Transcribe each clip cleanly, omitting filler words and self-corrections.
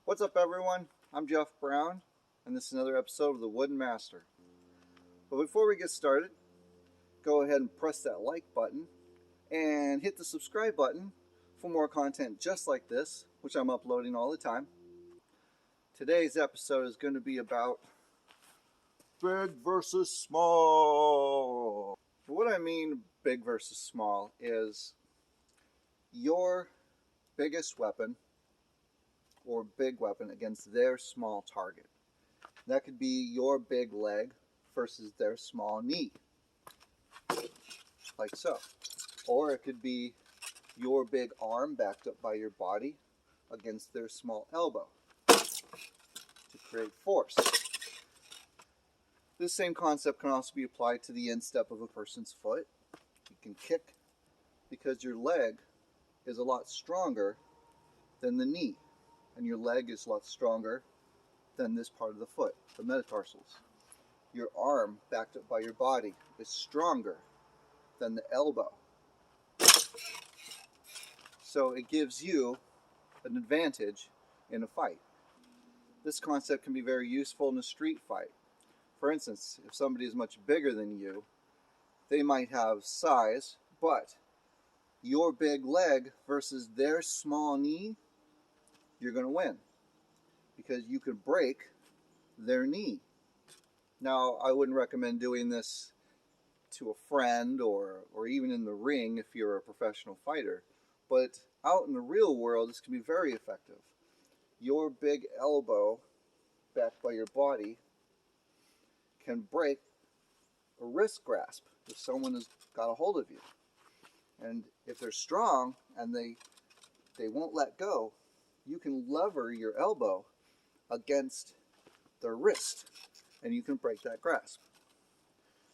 What's up, everyone? I'm Jeff Brown, and this is another episode of The Wooden Master. But before we get started, go ahead and press that like button and hit the subscribe button for more content just like this, which I'm uploading all the time. Today's episode is going to be about big versus small. What I mean big versus small is your biggest weapon or big weapon against their small target. That could be your big leg versus their small knee, like so. Or it could be your big arm backed up by your body against their small elbow to create force. This same concept can also be applied to the instep of a person's foot. You can kick because your leg is a lot stronger than the knee, and your leg is a lot stronger than this part of the foot, the metatarsals. Your arm backed up by your body is stronger than the elbow. So it gives you an advantage in a fight. This concept can be very useful in a street fight. For instance, if somebody is much bigger than you, they might have size, but your big leg versus their small knee, you're going to win because you could break their knee. Now, I wouldn't recommend doing this to a friend or even in the ring if you're a professional fighter, but out in the real world, this can be very effective. Your big elbow backed by your body can break a wrist grasp if someone has got a hold of you. And if they're strong and they won't let go, you can lever your elbow against their wrist and you can break that grasp.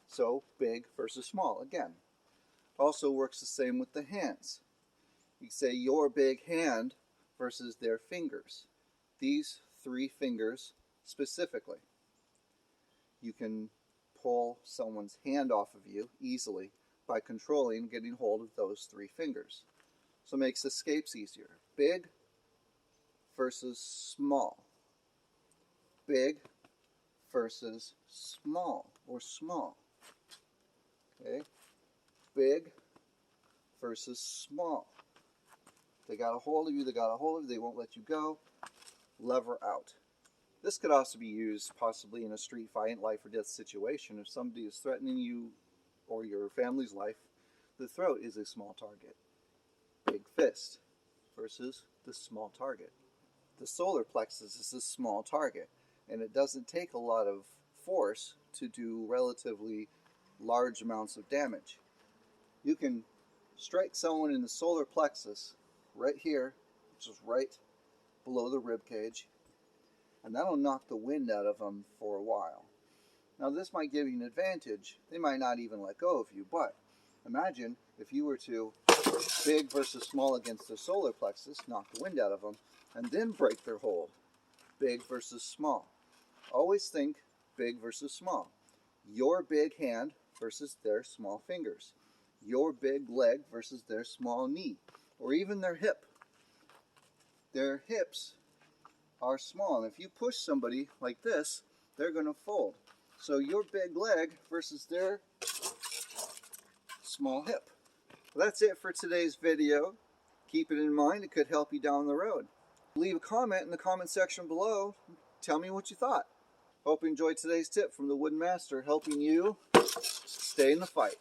So big versus small again. Also works the same with the hands. You say your big hand versus their fingers. These three fingers specifically. You can pull someone's hand off of you easily by controlling and getting hold of those three fingers. So it makes escapes easier. Big versus small. Big versus small or small. Okay? Big versus small. They got a hold of you, they won't let you go. Lever out. This could also be used possibly in a street fight, life or death situation. If somebody is threatening you or your family's life, the throat is a small target. Big fist versus the small target. The solar plexus is a small target, and it doesn't take a lot of force to do relatively large amounts of damage. You can strike someone in the solar plexus right here, which is right below the rib cage, and that'll knock the wind out of them for a while. Now this might give you an advantage. They might not even let go of you, but imagine if you were to big versus small against their solar plexus, knock the wind out of them, and then break their hold. Big versus small. Always think big versus small. Your big hand versus their small fingers. Your big leg versus their small knee, or even their hip. Their hips are small, and if you push somebody like this, they're going to fold. So your big leg versus their small hip. Well, that's it for today's video. Keep it in mind, it could help you down the road. Leave a comment in the comment section below. Tell me what you thought. Hope you enjoyed today's tip from the Wooden Master, helping you stay in the fight.